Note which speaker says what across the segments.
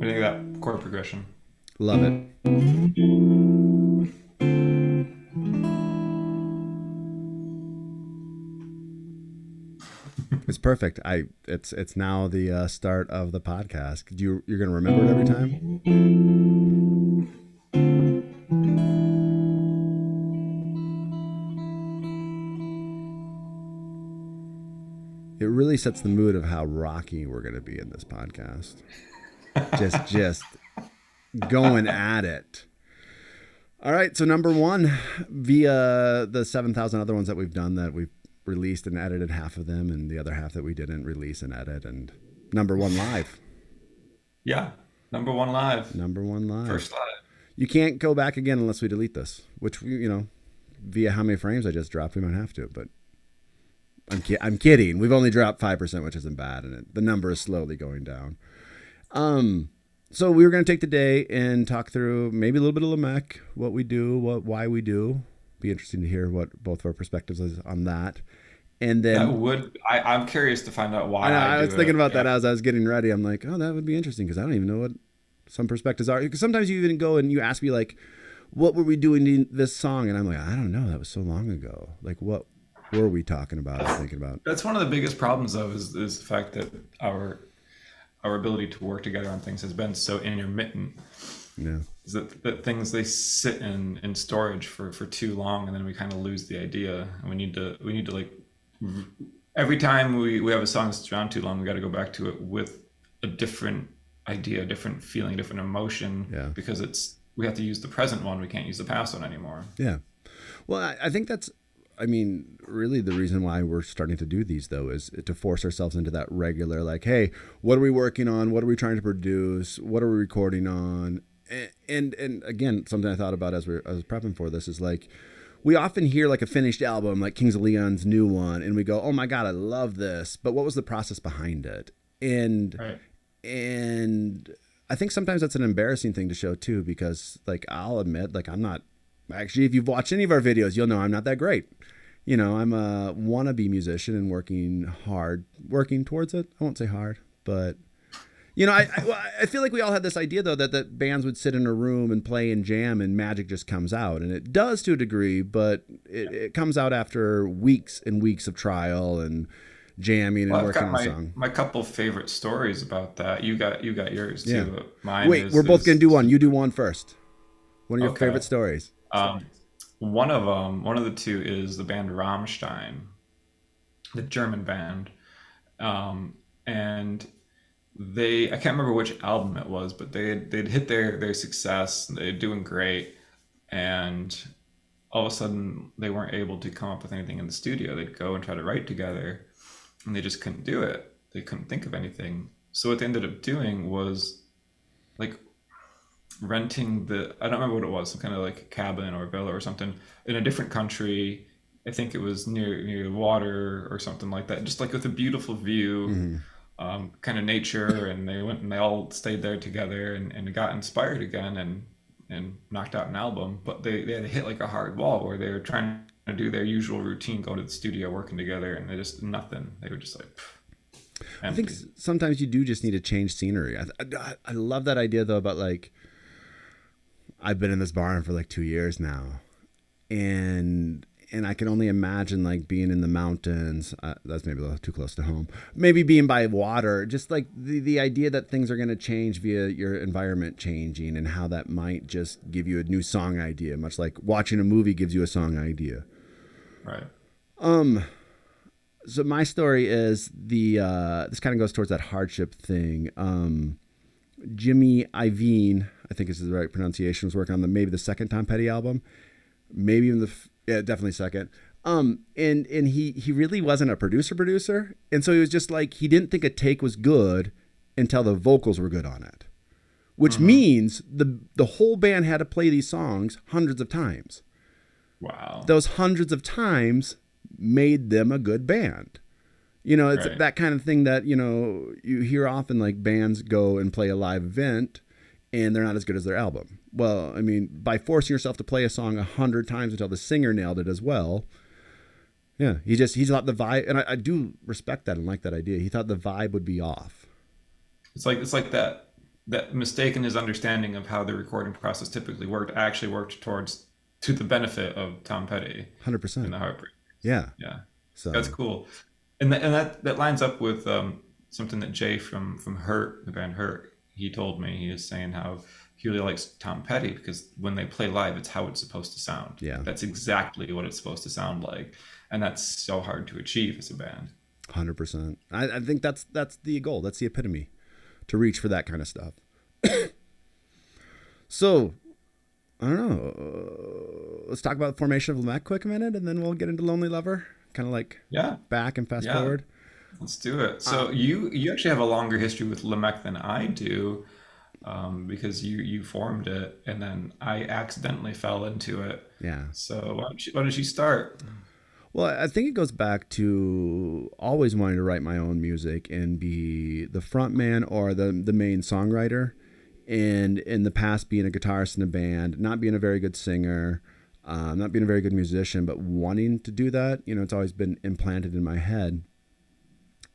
Speaker 1: I think that chord progression.
Speaker 2: Love it. It's perfect. It's now the start of the podcast. You're gonna remember it every time? It really sets the mood of how rocky we're gonna be in this podcast. Just going at it. All right, so number one, via the 7,000 other ones that we've done, that we've released and edited half of them, and the other half that we didn't release and edit, and number one live.
Speaker 1: Yeah, number one live,
Speaker 2: Number one live.
Speaker 1: first live.
Speaker 2: You can't go back again unless we delete this, which, via how many frames I just dropped, we might have to, but I'm kidding. We've only dropped 5%, which isn't bad, and the number is slowly going down. So we were going to take the day and talk through maybe a little bit of Lamech, what we do, why we do. Be interesting to hear what both of our perspectives is on that. And
Speaker 1: That
Speaker 2: then
Speaker 1: would I'm curious to find out
Speaker 2: I,
Speaker 1: why
Speaker 2: know,
Speaker 1: I
Speaker 2: I was
Speaker 1: do
Speaker 2: thinking
Speaker 1: it.
Speaker 2: about that
Speaker 1: Yeah,
Speaker 2: as I was getting ready. I'm like, oh, that would be interesting because I don't even know what some perspectives are. Because sometimes you even go and you ask me like, what were we doing in this song? And I'm like, I don't know. That was so long ago. Like, what were we talking about or thinking about?
Speaker 1: that's one of the biggest problems though is the fact that our ability to work together on things has been so intermittent.
Speaker 2: Yeah.
Speaker 1: Is that things they sit in storage for too long, and then we kind of lose the idea, and we need to like every time we have a song that's around too long, we got to go back to it with a different idea, a different feeling, different emotion,
Speaker 2: Yeah.
Speaker 1: because we have to use the present one. We can't use the past one anymore.
Speaker 2: Yeah. Well, I think that's, I mean, really the reason why we're starting to do these, though, is to force ourselves into that regular, like, hey, what are we working on? What are we trying to produce? What are we recording on? And again, something I thought about as I was prepping for this is like, we often hear like a finished album, like Kings of Leon's new one, and we go, oh my God, I love this. But what was the process behind it? And,
Speaker 1: Right.
Speaker 2: and, I think sometimes that's an embarrassing thing to show too, because like I'll admit, like I'm not actually, if you've watched any of our videos, you'll know I'm not that great. I'm a wannabe musician and working towards it. I won't say hard, but I feel like we all had this idea though that bands would sit in a room and play and jam and magic just comes out, and it does to a degree, but it comes out after weeks and weeks of trial and jamming and
Speaker 1: Well, I've
Speaker 2: working
Speaker 1: got
Speaker 2: on a
Speaker 1: my
Speaker 2: song.
Speaker 1: my couple favorite stories about that. You got yours
Speaker 2: Yeah.
Speaker 1: too. But mine
Speaker 2: Wait, we're both gonna do one. You do one first. One of your
Speaker 1: okay.
Speaker 2: favorite stories.
Speaker 1: Um, one of the two is the band Rammstein, the German band, and I can't remember which album it was, but they'd hit their success. They're doing great, and all of a sudden they weren't able to come up with anything in the studio. They'd go and try to write together, and they just couldn't do it. They couldn't think of anything. So what they ended up doing was like renting I don't remember what it was, some kind of like cabin or villa or something in a different country. I think it was near water or something like that, just like with a beautiful view,
Speaker 2: Mm-hmm.
Speaker 1: kind of nature. And they went and they all stayed there together and got inspired again and knocked out an album. But they had hit like a hard wall where they were trying to do their usual routine, going to the studio, working together, and they just nothing. They were just like
Speaker 2: I think
Speaker 1: empty.
Speaker 2: sometimes you do just need to change scenery. I love that idea though about like I've been in this barn for like 2 years now, and I can only imagine like being in the mountains. That's maybe a little too close to home. Maybe being by water. Just like the idea that things are going to change via your environment changing, and how that might just give you a new song idea, much like watching a movie gives you a song idea.
Speaker 1: Right.
Speaker 2: Um, so my story is the this kind of goes towards that hardship thing. Jimmy Iovine, I think is the right pronunciation, was working on maybe the second Tom Petty album, maybe even yeah, definitely second. And he really wasn't a producer, and so he was just like he didn't think a take was good until the vocals were good on it, which
Speaker 1: Mm-hmm.
Speaker 2: means the whole band had to play these songs hundreds of times.
Speaker 1: Wow.
Speaker 2: Those hundreds of times made them a good band. It's
Speaker 1: Right.
Speaker 2: that kind of thing that, you hear often, like bands go and play a live event and they're not as good as their album. Well, I mean, by forcing yourself to play a song 100 times until the singer nailed it as well. Yeah, he thought the vibe, and I do respect that and like that idea. He thought the vibe would be off.
Speaker 1: It's like that. that mistaken his understanding of how the recording process typically worked actually worked towards to the benefit of Tom Petty in
Speaker 2: 100%.
Speaker 1: the Heartbreak.
Speaker 2: Yeah.
Speaker 1: Yeah, that's
Speaker 2: So,
Speaker 1: cool, and that lines up with something that Jay from Hurt, the band Hurt, he told me. He was saying how he really likes Tom Petty because when they play live, it's how it's supposed to sound.
Speaker 2: yeah,
Speaker 1: Like that's exactly what it's supposed to sound like, and that's so hard to achieve as a band.
Speaker 2: 100%. I think that's the goal. That's the epitome to reach for that kind of stuff. So, I don't know. Let's talk about the formation of Lamech quick a minute, and then we'll get into Lonely Lover. Kind of like
Speaker 1: Yeah,
Speaker 2: back and fast
Speaker 1: yeah.
Speaker 2: forward.
Speaker 1: Let's do it.
Speaker 2: Uh,
Speaker 1: So you actually have a longer history with Lamech than I do, because you formed it, and then I accidentally fell into it.
Speaker 2: yeah.
Speaker 1: So why don't you start?
Speaker 2: Well, I think it goes back to always wanting to write my own music and be the front man or the main songwriter. And in the past, being a guitarist in a band, not being a very good singer, not being a very good musician, but wanting to do that, it's always been implanted in my head.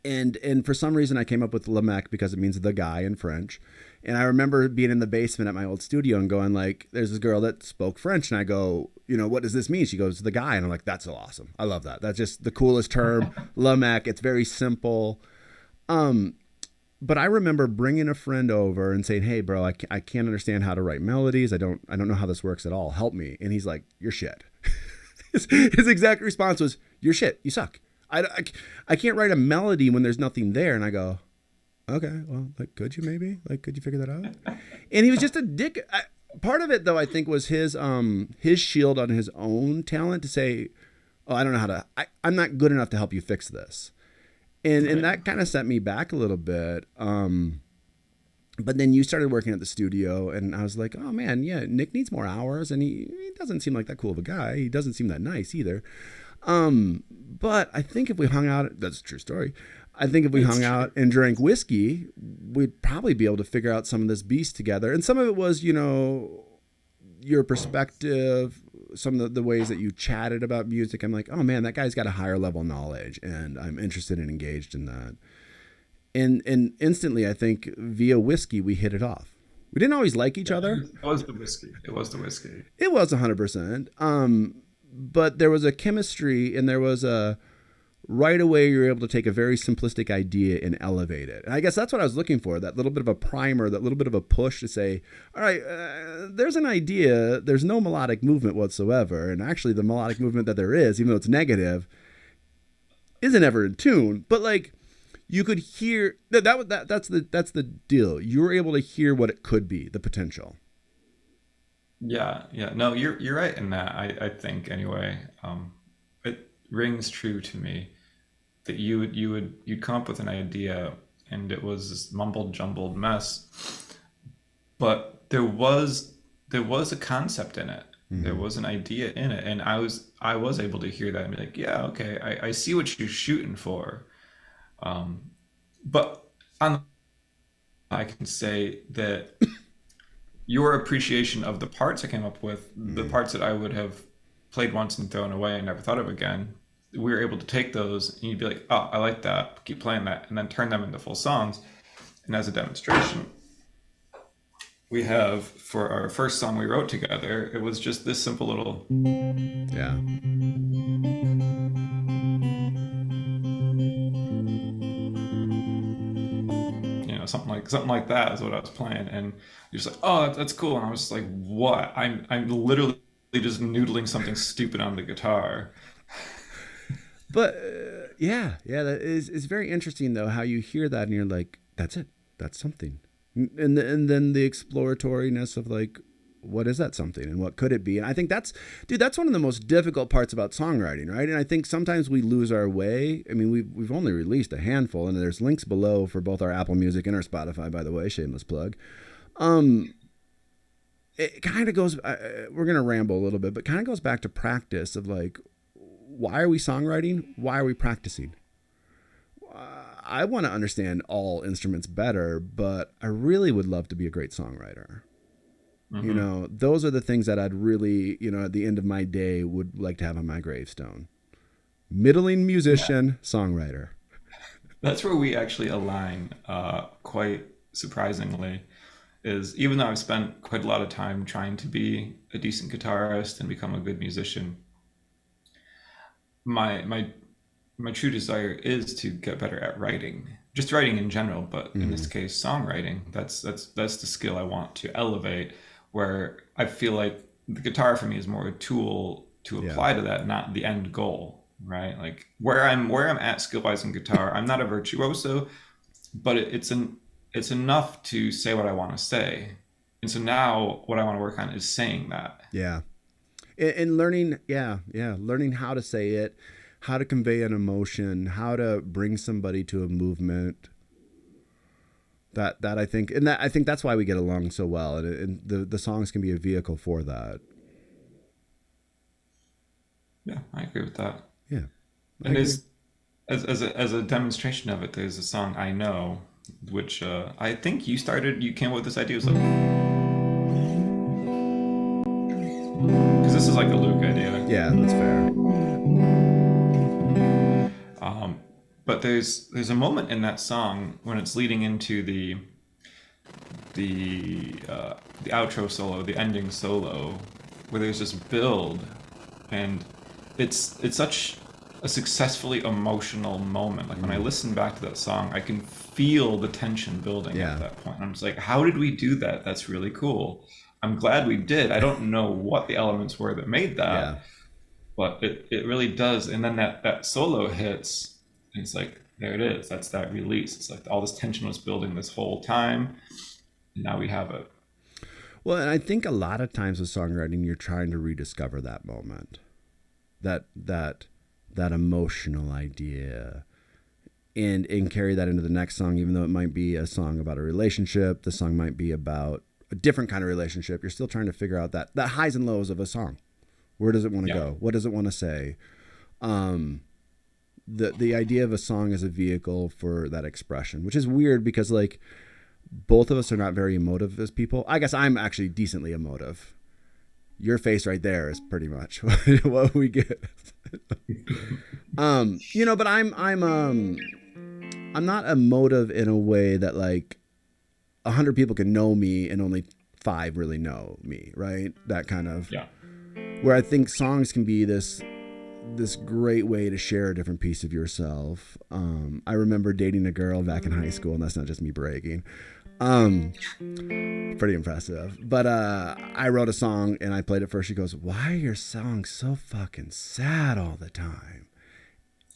Speaker 2: And for some reason I came up with Lamech because it means the guy in French. And I remember being in the basement at my old studio and going like, there's this girl that spoke French, and I go, what does this mean? She goes, the guy. And I'm like, that's so awesome. I love that. That's just the coolest term. Lamech. It's very simple. Um, but I remember bringing a friend over and saying, "Hey, bro, I can't understand how to write melodies. I don't know how this works at all. Help me." And he's like, "You're shit." His exact response was, "You're shit. You suck. I can't write a melody when there's nothing there." And I go, "Okay, well, like, could you maybe? Like, could you figure that out?" And he was just a dick. Part of it, though, I think, was his shield on his own talent to say, "Oh, I don't know how to. I'm not good enough to help you fix this." And
Speaker 1: Right.
Speaker 2: that kind of set me back a little bit. But then you started working at the studio, and I was like, "Oh man, yeah, Nick needs more hours, and he doesn't seem like that cool of a guy. He doesn't seem that nice either." But I think if we hung out, that's a true story. I think if we
Speaker 1: It's
Speaker 2: hung
Speaker 1: true.
Speaker 2: out and drank whiskey, we'd probably be able to figure out some of this beast together. And some of it was, your perspective, some of the ways that you chatted about music. I'm like, oh man, that guy's got a higher level knowledge, and I'm interested and engaged in that. And instantly, I think via whiskey, we hit it off. We didn't always like each
Speaker 1: Yeah,
Speaker 2: other.
Speaker 1: it was the whiskey. It was the whiskey.
Speaker 2: It was 100%. But there was a chemistry, and there was a right away you're able to take a very simplistic idea and elevate it. And I guess that's what I was looking for, that little bit of a primer, that little bit of a push to say, all right, there's an idea, there's no melodic movement whatsoever. And actually the melodic movement that there is, even though it's negative, isn't ever in tune. But like you could hear that's the deal. You were able to hear what it could be, the potential.
Speaker 1: Yeah, yeah. No, you're right in that. I think anyway. It rings true to me that you'd come up with an idea and it was this mumbled jumbled mess, but there was a concept in it. There
Speaker 2: Hmm.
Speaker 1: was an idea in it, and I was able to hear that and be like, yeah, okay, I see what you're shooting for. But on I can say that your appreciation of the parts I came up with, the
Speaker 2: Hmm.
Speaker 1: parts that I would have played once and thrown away and never thought of again, we were able to take those and you'd be like, oh, I like that, keep playing that, and then turn them into full songs. And as a demonstration, we have for our first song we wrote together, it was just this simple little,
Speaker 2: Yeah.
Speaker 1: something like that is what I was playing, and you're just like, oh, that's cool, and I was just like, what? I'm literally just noodling something stupid on the guitar.
Speaker 2: But yeah, that is very interesting though how you hear that and you're like, that's it, that's something, and then the exploratoriness of like, what is that something and what could it be? And I think that's one of the most difficult parts about songwriting, right? And I think sometimes we lose our way. I mean, we've only released a handful, and there's links below for both our Apple Music and our Spotify, by the way, shameless plug. Um, it kind of goes. We're gonna ramble a little bit, but kind of goes back to practice of like, why are we songwriting? Why are we practicing? I want to understand all instruments better, but I really would love to be a great songwriter.
Speaker 1: Hmm.
Speaker 2: Those are the things that I'd really, at the end of my day would like to have on my gravestone. Middling
Speaker 1: Yeah,
Speaker 2: musician, songwriter.
Speaker 1: that's where we actually align, quite surprisingly. is even though I've spent quite a lot of time trying to be a decent guitarist and become a good musician, my my my true desire is to get better at writing, just writing in general, but in this
Speaker 2: Mm,
Speaker 1: case, songwriting. That's the skill I want to elevate. Where I feel like the guitar for me is more a tool to
Speaker 2: yeah.
Speaker 1: apply to that, not the end goal. Right? Like where I'm at skill wise in guitar, I'm not a virtuoso, but it's enough to say what I want to say. And so now what I want to work on is saying that.
Speaker 2: Yeah. And learning, yeah, yeah, learning how to say it, how to convey an emotion, how to bring somebody to a movement. That I think, and that I think that's why we get along so well, and the songs can be a vehicle for that.
Speaker 1: Yeah, I agree with that.
Speaker 2: Yeah, I
Speaker 1: And
Speaker 2: agree.
Speaker 1: there's as a demonstration of it, there's a song I know, which I think you came up with this idea. It was like, because this is like a Luke idea.
Speaker 2: Yeah, that's fair.
Speaker 1: Um, but there's a moment in that song when it's leading into the outro solo, the ending solo, where there's this build, and it's such a successfully emotional moment. Like when I
Speaker 2: Mm,
Speaker 1: listen back to that song, I can feel the tension building at
Speaker 2: yeah,
Speaker 1: that point. I'm just like, how did we do that? That's really cool. I'm glad we did. I don't know what the elements were that made
Speaker 2: yeah.
Speaker 1: that, but it really does. And then that solo hits, and it's like there it is. That's that release. It's like all this tension was building this whole time, and now we have it.
Speaker 2: Well, and I think a lot of times with songwriting, you're trying to rediscover that moment, that that that emotional idea, and carry that into the next song, even though it might be a song about a relationship. The song might be about a different kind of relationship. You're still trying to figure out that highs and lows of a song. Where does it want to
Speaker 1: Yeah,
Speaker 2: go? What does it want to say? Um, the idea of a song as a vehicle for that expression, which is weird because like both of us are not very emotive as people. I guess I'm actually decently emotive. Your face right there is pretty much what we get. But I'm not emotive in a way that like 100 people can know me and only five really know me, right? That kind of
Speaker 1: yeah,
Speaker 2: where I think songs can be this great way to share a different piece of yourself. I remember dating a girl back in high school, and that's not just me bragging. Um, Pretty impressive. But I wrote a song and I played it for her. She goes, "Why are your songs so fucking sad all the time?"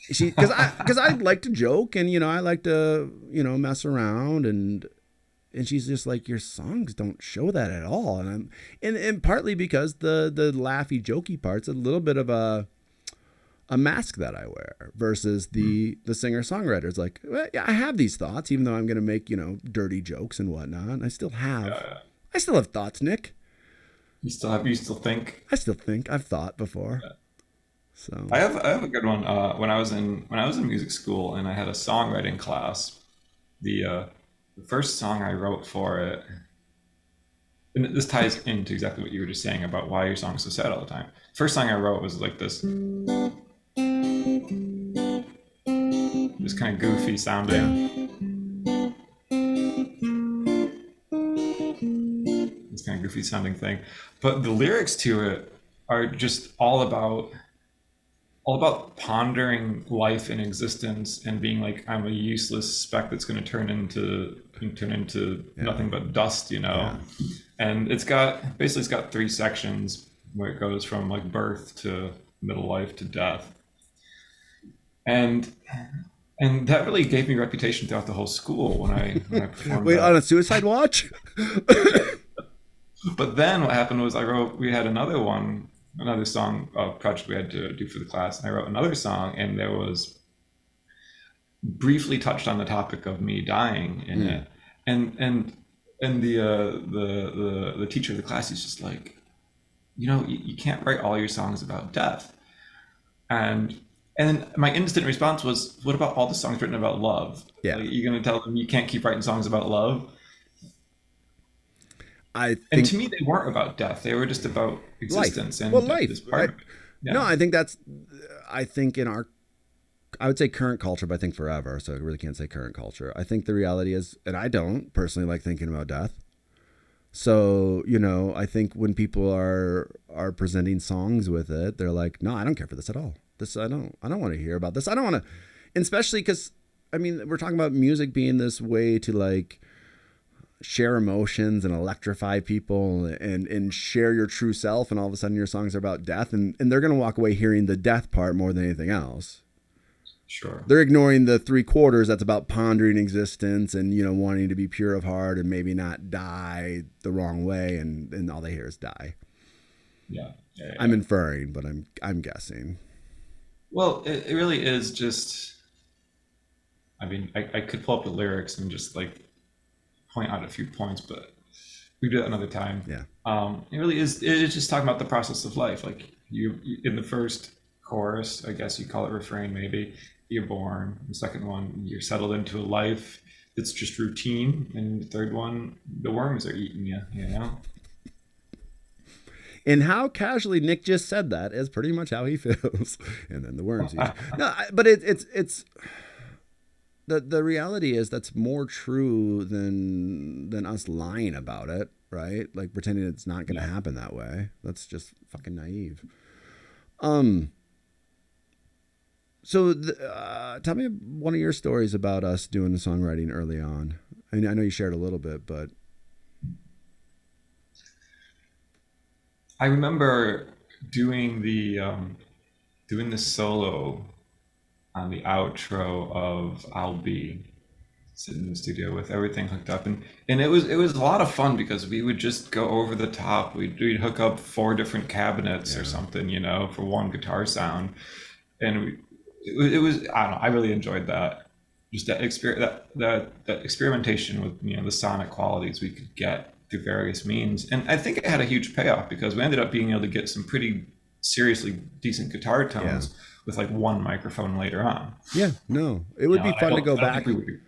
Speaker 2: Because I like to joke and I like to mess around and she's just like, your songs don't show that at all. And partly because the laughy jokey part's a little bit of a mask that I wear versus the singer songwriter's like, well, yeah, I have these thoughts, even though I'm going to make, dirty jokes and whatnot.
Speaker 1: yeah.
Speaker 2: I still have thoughts, Nick.
Speaker 1: You still think.
Speaker 2: I still think I've thought before. So,
Speaker 1: I have a good one. When I was in music school and I had a songwriting class, the first song I wrote for it, and this ties into exactly what you were just saying about why your song's so sad all the time. First song I wrote was like this kind of goofy
Speaker 2: yeah.
Speaker 1: sounding, this kind of goofy sounding thing, but the lyrics to it are just all about pondering life and existence and being like, I'm a useless speck that's going to turn into
Speaker 2: Yeah.
Speaker 1: nothing but dust,
Speaker 2: Yeah.
Speaker 1: And it's got three sections where it goes from like birth to middle life to death, and and that really gave me reputation throughout the whole school when I performed
Speaker 2: Wait, on
Speaker 1: that.
Speaker 2: a suicide watch?
Speaker 1: But then what happened was we had another song project we had to do for the class, and I wrote another song, and there was briefly touched on the topic of me dying in
Speaker 2: Mm,
Speaker 1: it, and and the teacher of the class is just like, you can't write all your songs about death, and and my instant response was, what about all the songs written about love?
Speaker 2: yeah.
Speaker 1: Like, you're gonna tell them you can't keep writing songs about love?
Speaker 2: I
Speaker 1: And
Speaker 2: think
Speaker 1: to me, they weren't about death. They were just about
Speaker 2: life.
Speaker 1: existence
Speaker 2: Well,
Speaker 1: and
Speaker 2: life,
Speaker 1: this part
Speaker 2: right?
Speaker 1: of it.
Speaker 2: No,
Speaker 1: Yeah.
Speaker 2: I think in our, I would say current culture, but I think forever. So I really can't say current culture. I think the reality is, and I don't personally like thinking about death. So, I think when people are presenting songs with it, they're like, "No, I don't care for this at all. This I don't want to hear about this. I don't want to." And especially cuz I mean, we're talking about music being this way to like share emotions and electrify people and share your true self, and all of a sudden your songs are about death, and they're going to walk away hearing the death part more than anything else.
Speaker 1: Sure.
Speaker 2: They're ignoring the three quarters that's about pondering existence and wanting to be pure of heart and maybe not die the wrong way, and all they hear is die.
Speaker 1: Yeah. Yeah. Yeah.
Speaker 2: I'm inferring, but I'm guessing.
Speaker 1: Well, it really is just. I mean, I could pull up the lyrics and just like point out a few points, but we do that another time.
Speaker 2: Yeah.
Speaker 1: It really is. It's just talking about the process of life. Like in the first chorus, I guess you call it refrain, maybe you're born. The second one, you're settled into a life that's just routine, and the third one, the worms are eating you. You know.
Speaker 2: And how casually Nick just said that is pretty much how he feels. And then the worms eat. No, but it's the reality is that's more true than us lying about it, right? Like pretending it's not going to
Speaker 1: Yeah.
Speaker 2: happen that way. That's just fucking naive. Um. So, tell me one of your stories about us doing the songwriting early on. I mean, I know you shared a little bit, but
Speaker 1: I remember doing doing the solo on the outro of I'll Be, sitting in the studio with everything hooked up, and it was a lot of fun because we would just go over the top. We'd hook up four different cabinets or
Speaker 2: yeah,
Speaker 1: something, for one guitar sound, and it was I don't know, I really enjoyed that. Just that experimentation with the sonic qualities we could get through various means, and I think it had a huge payoff because we ended up being able to get some pretty seriously decent guitar
Speaker 2: yeah,
Speaker 1: tones with like one microphone later on.
Speaker 2: yeah. No, it would be
Speaker 1: And
Speaker 2: fun to go
Speaker 1: I don't think
Speaker 2: back.
Speaker 1: we would.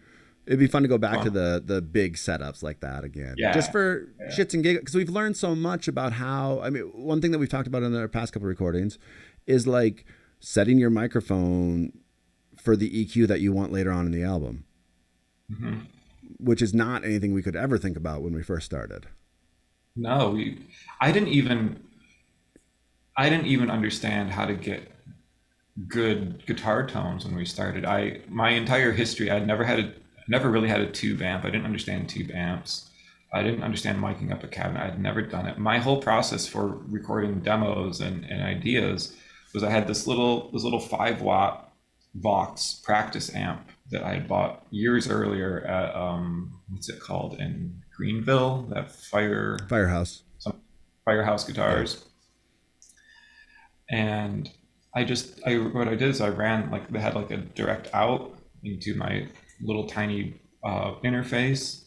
Speaker 2: It'd be fun to go
Speaker 1: Go
Speaker 2: back to
Speaker 1: on.
Speaker 2: the big setups like that again, just
Speaker 1: Yeah,
Speaker 2: for
Speaker 1: yeah,
Speaker 2: shits and giggles, because we've learned so much about how. I mean, one thing that we've talked about in our past couple of recordings is like setting your microphone for the EQ that you want later on in the album,
Speaker 1: hmm.
Speaker 2: which is not anything we could ever think about when we first started.
Speaker 1: No, I didn't even, I didn't even understand how to get good guitar tones when we started. My entire history, never really had a tube amp. I didn't understand tube amps. I didn't understand miking up a cabinet. I'd never done it. My whole process for recording demos and ideas was I had this little 5 watt Vox practice amp that I had bought years earlier at what's it called in Greenville, that
Speaker 2: Firehouse.
Speaker 1: some Firehouse
Speaker 2: Yeah.
Speaker 1: Guitars. And what I did is I ran, like, they had like a direct out into my little tiny interface,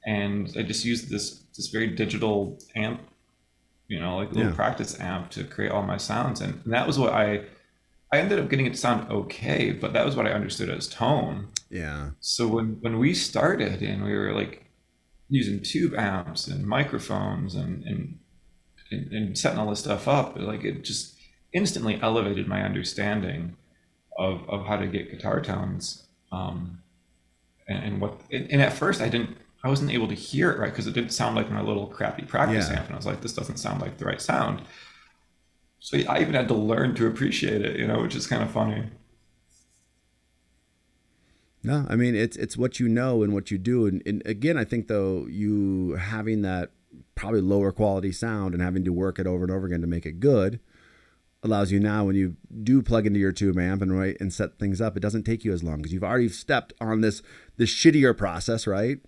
Speaker 1: and I just used this very digital amp, like a little
Speaker 2: Yeah.
Speaker 1: practice amp to create all my sounds, and that was what I ended up getting it to sound okay, but that was what I understood as tone.
Speaker 2: Yeah.
Speaker 1: So when we started and we were like using tube amps and microphones and setting all this stuff up, like it just instantly elevated my understanding of how to get guitar tones. And at first I wasn't able to hear it right because it didn't sound like my little crappy practice
Speaker 2: Yeah.
Speaker 1: amp, and I was like, this doesn't sound like the right sound. So I even had to learn to appreciate it, which is kind of funny.
Speaker 2: No, I mean it's what you know and what you do, and again, I think though you having that probably lower quality sound and having to work it over and over again to make it good allows you now when you do plug into your tube amp and right and set things up, it doesn't take you as long because you've already stepped on this shittier process, right?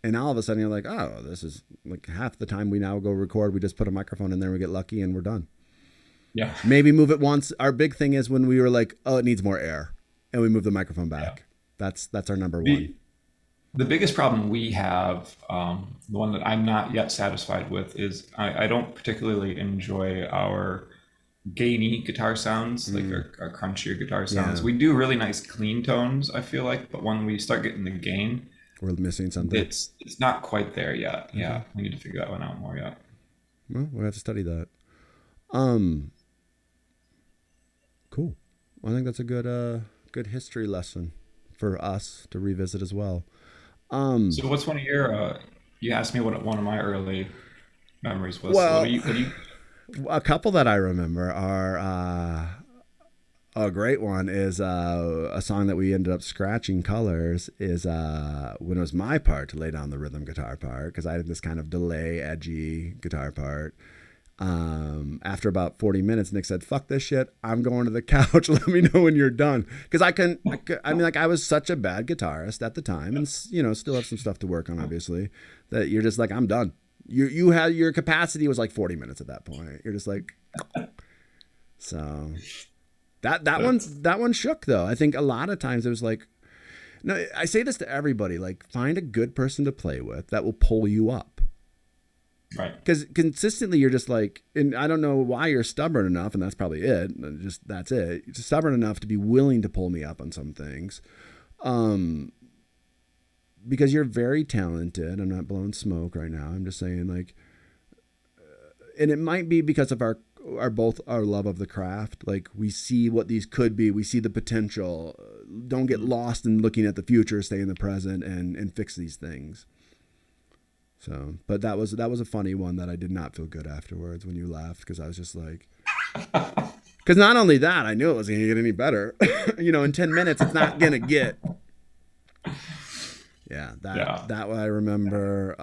Speaker 2: And all of a sudden you're like, oh, this is like half the time we now go record, we just put a microphone in there, we get lucky, and we're done.
Speaker 1: Yeah.
Speaker 2: Maybe move it once. Our big thing is when we were like, oh, it needs more air, and we move the microphone
Speaker 1: Yeah.
Speaker 2: back. That's our number one.
Speaker 1: The the biggest problem we have, the one that I'm not yet satisfied with, is I don't particularly enjoy our gainy guitar sounds, like
Speaker 2: Mm,
Speaker 1: our crunchier guitar sounds.
Speaker 2: yeah,
Speaker 1: We do really nice clean tones, I feel like, but when we start getting the gain,
Speaker 2: we're missing something.
Speaker 1: it's not quite there yet.
Speaker 2: Okay.
Speaker 1: Yeah, we need to figure that one out more yet.
Speaker 2: Well, we'll have to study that. Um, cool. Well, I think that's a good history lesson for us to revisit as well. Um,
Speaker 1: So what's one of your You asked me what one of my early memories was. So
Speaker 2: Well,
Speaker 1: what do you
Speaker 2: a couple that I remember are a great one is a song that we ended up scratching colors is when it was my part to lay down the rhythm guitar part because I had this kind of delay, edgy guitar part. After about 40 minutes, Nick said, "Fuck this shit. I'm going to the couch. Let me know when you're done." Because I mean, like I was such a bad guitarist at the time, and you know, still have some stuff to work on, obviously. That you're just like, I'm done. You had your capacity was like 40 minutes at that point. You're just like, so that one shook though. I think a lot of times it was like, no, I say this to everybody, like find a good person to play with that will pull you up.
Speaker 1: right?
Speaker 2: Because consistently you're just like, and I don't know why you're stubborn enough, and that's probably it. Just that's it. You're stubborn enough to be willing to pull me up on some things, because you're very talented. I'm not blowing smoke right now. I'm just saying like, and it might be because of our both our love of the craft. Like we see what these could be. We see the potential. Don't get lost in looking at the future. Stay in the present and fix these things. So, but that was a funny one that I did not feel good afterwards when you left because I was just like, because not only that, I knew it wasn't going to get any better. You know, in 10 minutes, it's not going to get. Yeah, that I remember.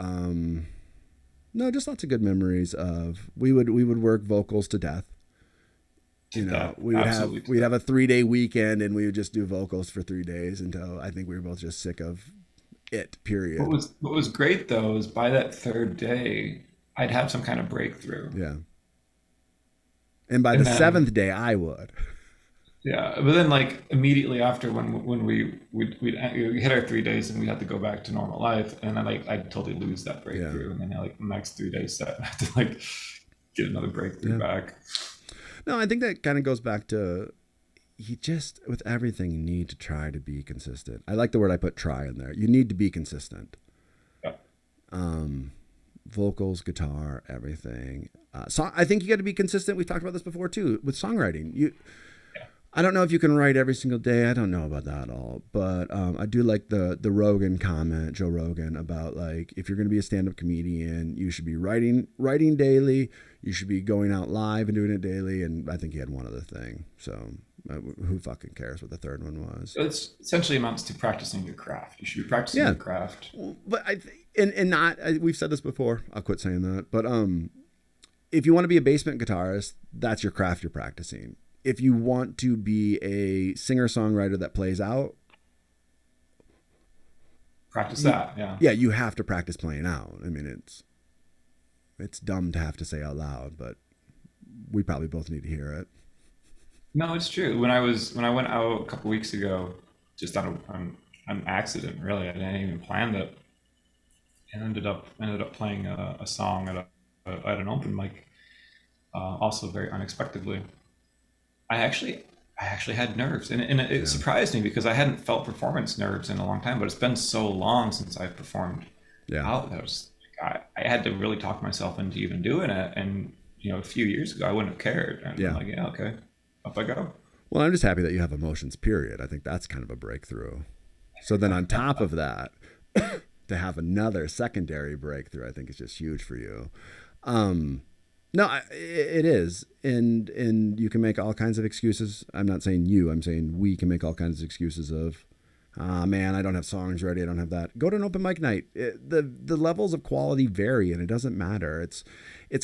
Speaker 2: No, just lots of good memories of we would work vocals to death. You know, we'd have a 3-day weekend and we would just do vocals for 3 days until I think we were both just sick of it. Period.
Speaker 1: What was great though is by that third day, I'd have some kind of breakthrough.
Speaker 2: Yeah. And by
Speaker 1: And
Speaker 2: the
Speaker 1: then
Speaker 2: seventh day, I would.
Speaker 1: yeah, but then like immediately after when we'd hit our 3 days and we had to go back to normal life, and then like I'd totally lose that
Speaker 2: Yeah.
Speaker 1: breakthrough, and then like the next 3 days set I had to like get another breakthrough
Speaker 2: Yeah.
Speaker 1: back.
Speaker 2: No, I think that kind of goes back to you just, with everything, you need to try to be consistent. I like the word I put try in there. You need to be consistent.
Speaker 1: Yeah.
Speaker 2: Vocals, guitar, everything. I think you got to be consistent. We've talked about this before too with songwriting. I don't know if you can write every single day. I don't know about that at all, but I do like the Rogan comment, Joe Rogan, about like if you're going to be a stand-up comedian, you should be writing daily. You should be going out live and doing it daily. And I think he had one other thing. So who fucking cares what the third one was?
Speaker 1: So it's essentially amounts to practicing your craft. You should be practicing
Speaker 2: Yeah,
Speaker 1: your craft.
Speaker 2: but and not we've said this before. I'll quit saying that. But if you want to be a basement guitarist, that's your craft you're practicing. If you want to be a singer-songwriter that plays out,
Speaker 1: Practice that, yeah.
Speaker 2: yeah, you have to practice playing out. I mean, it's dumb to have to say out loud, but we probably both need to hear it.
Speaker 1: No, it's true. When I went out a couple weeks ago, just on an accident, really, I didn't even plan that, and ended up playing a song at an open mic, also very unexpectedly. I actually I actually had nerves, and it
Speaker 2: Yeah,
Speaker 1: surprised me because I hadn't felt performance nerves in a long time. But it's been so long since I've performed
Speaker 2: yeah.
Speaker 1: out that I had to really talk myself into even doing it. And a few years ago, I wouldn't have cared. And I'm
Speaker 2: Yeah.
Speaker 1: like, yeah, okay, up I go.
Speaker 2: Well, I'm just happy that you have emotions, period. I think that's kind of a breakthrough. So then on top of that, to have another secondary breakthrough, I think is just huge for you. Um, no, it is. And you can make all kinds of excuses. I'm not saying you, I'm saying we can make all kinds of excuses of, ah, man, I don't have songs ready. I don't have that. Go to an open mic night. The levels of quality vary, and it doesn't matter. It's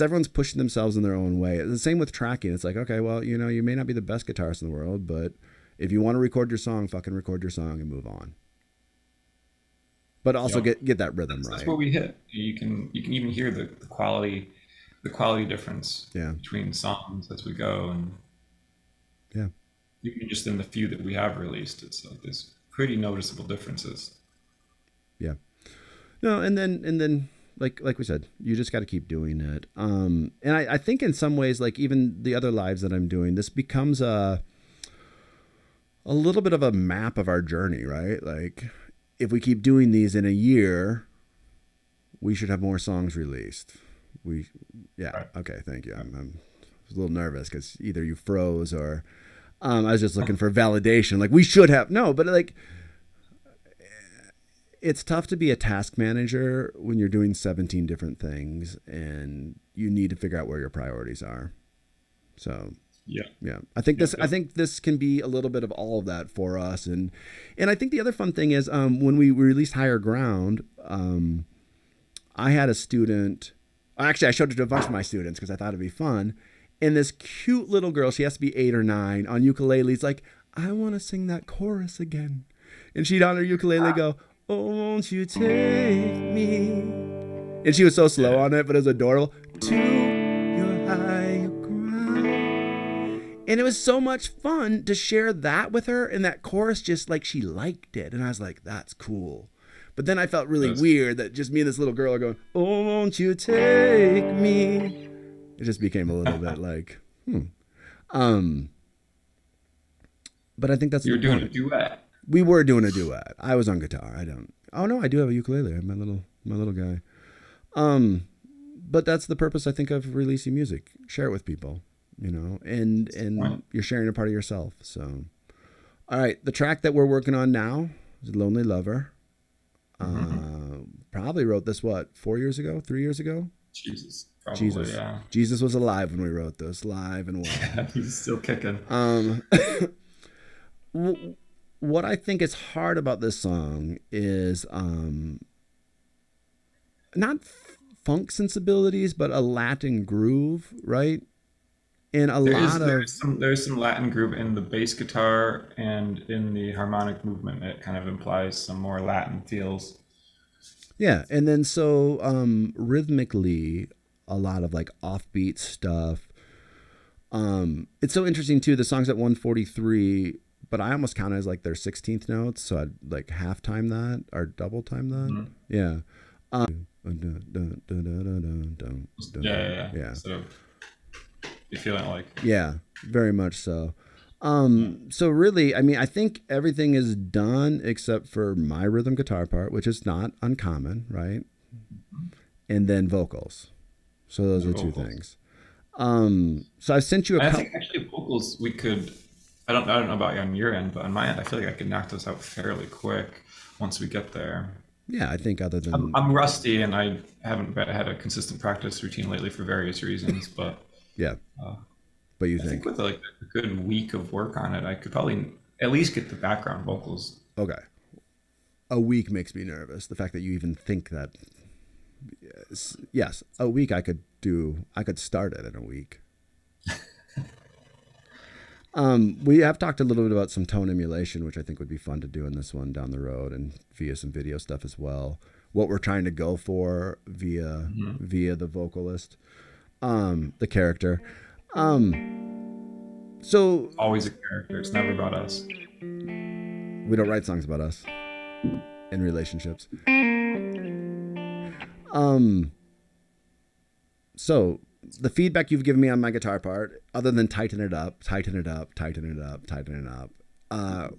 Speaker 2: everyone's pushing themselves in their own way. The same with tracking. It's like, okay, well, you may not be the best guitarist in the world, but if you want to record your song, fucking record your song and move on. But also
Speaker 1: Yep.
Speaker 2: get that rhythm
Speaker 1: That's
Speaker 2: right.
Speaker 1: where we hit. You can even hear the quality difference
Speaker 2: Yeah,
Speaker 1: between songs as we go, and
Speaker 2: yeah.
Speaker 1: even just in the few that we have released, it's like there's pretty noticeable differences.
Speaker 2: Yeah. No, and then like we said, you just got to keep doing it. And I think in some ways, like even the other lives that I'm doing, this becomes a little bit of a map of our journey, right? Like if we keep doing these in a year, we should have more songs released. We, yeah,
Speaker 1: Right.
Speaker 2: okay, thank you. I'm a little nervous because either you froze or I was just looking for validation. Like we should have no, but like it's tough to be a task manager when you're doing 17 different things and you need to figure out where your priorities are. So
Speaker 1: Yeah.
Speaker 2: yeah, I think this can be a little bit of all of that for us. And I think the other fun thing is when we released Higher Ground, I had a student, actually I showed it to a bunch of my students because I thought it'd be fun. And this cute little girl, she has to be 8 or 9 on ukulele, is like, I want to sing that chorus again. And she'd on her ukulele go, oh, won't you take me? And she was so slow on it, but it was adorable. To your higher ground. And it was so much fun to share that with her. And that chorus just like she liked it. And I was like, that's cool. But then I felt really weird that just me and this little girl are going, oh, won't you take me? It just became a little bit like, But I think that's
Speaker 1: You're doing a duet.
Speaker 2: We were doing a duet. I was on guitar. I don't. Oh no, I do have a ukulele. I have my little guy. But that's the purpose I think of releasing music. Share it with people, you know, and you're sharing a part of yourself. So, all right, the track that we're working on now is "Lonely Lover." Probably wrote this 4 years ago, 3 years ago.
Speaker 1: Jesus. Probably, yeah.
Speaker 2: Jesus was alive when we wrote this, live and well.
Speaker 1: Yeah, he's still kicking.
Speaker 2: What I think is hard about this song is not funk sensibilities, but a Latin groove, right? And
Speaker 1: there's some Latin groove in the bass guitar and in the harmonic movement. It kind of implies some more Latin feels.
Speaker 2: Yeah, and then so rhythmically, a lot of like offbeat stuff. It's so interesting too. The song's at 143, but I almost count it as like their 16th notes, so I'd like half time that or double time that. Mm-hmm. Yeah.
Speaker 1: Yeah. So you feeling like?
Speaker 2: Yeah, very much so. So really, I mean, I think everything is done except for my rhythm guitar part, which is not uncommon, right? And then vocals. So those are two things. So I sent you
Speaker 1: I think actually vocals we could. I don't know about you on your end, but on my end, I feel like I could knock those out fairly quick once we get there.
Speaker 2: Yeah, I think other than
Speaker 1: I'm rusty and I haven't had a consistent practice routine lately for various reasons, but
Speaker 2: yeah. But you
Speaker 1: I think with like a good week of work on it, I could probably at least get the background vocals.
Speaker 2: Okay. A week makes me nervous. The fact that you even think that. Yes, a week I could start it in a week. We have talked a little bit about some tone emulation, which I think would be fun to do in this one down the road, and via some video stuff as well. What we're trying to go for via the vocalist, the character. So
Speaker 1: always a character. It's never about us.
Speaker 2: We don't write songs about us in relationships. So the feedback you've given me on my guitar part, other than tighten it up,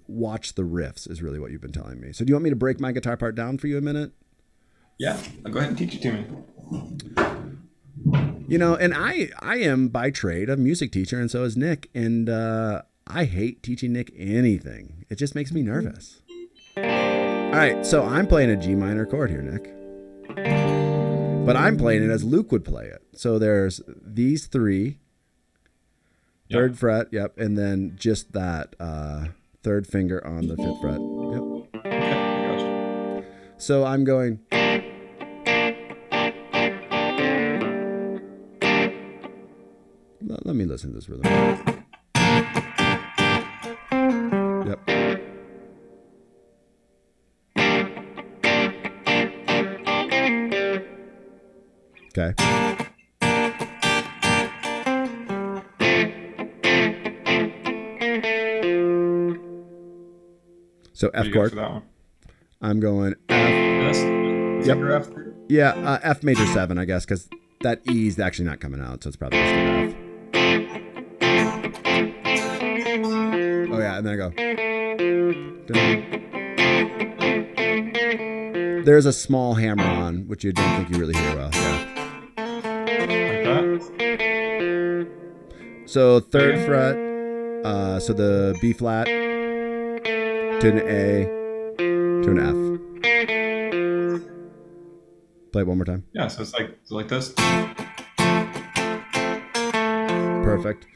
Speaker 2: watch the riffs is really what you've been telling me. So do you want me to break my guitar part down for you a minute?
Speaker 1: Yeah, I'll go ahead and teach it to me.
Speaker 2: You know, and I am by trade a music teacher, and so is Nick, and I hate teaching Nick anything. It just makes me nervous. All right, so I'm playing a G minor chord here, Nick. But I'm playing it as Luke would play it. So there's these three, third fret, and then just that third finger on the 5th fret. Yep.
Speaker 1: Okay,
Speaker 2: So I'm going. Let me listen to this rhythm. Yep. Okay. So F chord.
Speaker 1: For that one?
Speaker 2: I'm going F.
Speaker 1: Yep. F?
Speaker 2: Yeah, F major 7, I guess, because that E is actually not coming out, so it's probably just an F. Oh yeah, and then I go. There's a small hammer on, which you don't think you really hear well. Yeah. So 3rd fret, so the B flat to an A to an F. Play it one more time.
Speaker 1: Yeah, so it's like this.
Speaker 2: Perfect.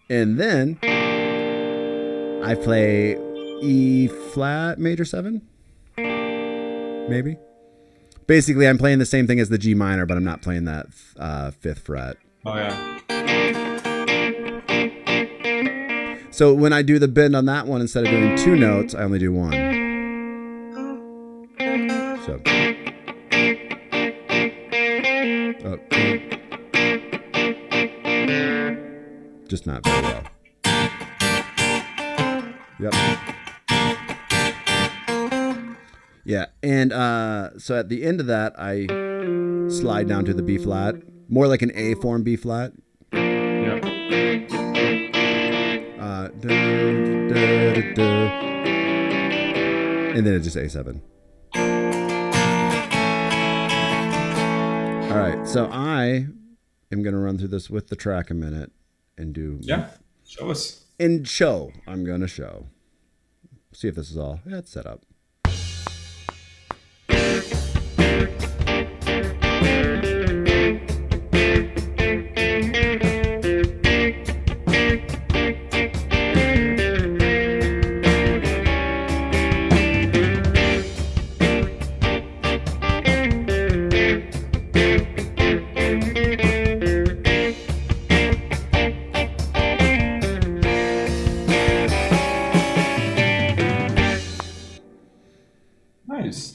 Speaker 2: And then I play E flat major 7, maybe. Basically, I'm playing the same thing as the G minor, but I'm not playing that 5th fret.
Speaker 1: Oh yeah.
Speaker 2: So when I do the bend on that one, instead of doing 2 notes, I only do 1. So. Just not very well. Yep. Yeah, and so at the end of that, I slide down to the B flat, more like an A form B flat.
Speaker 1: Yep.
Speaker 2: And then it's just A7. All right, so I am going to run through this with the track a minute and do...
Speaker 1: Yeah, show us.
Speaker 2: And show. I'm going to show. See if this is all... Yeah, it's set up.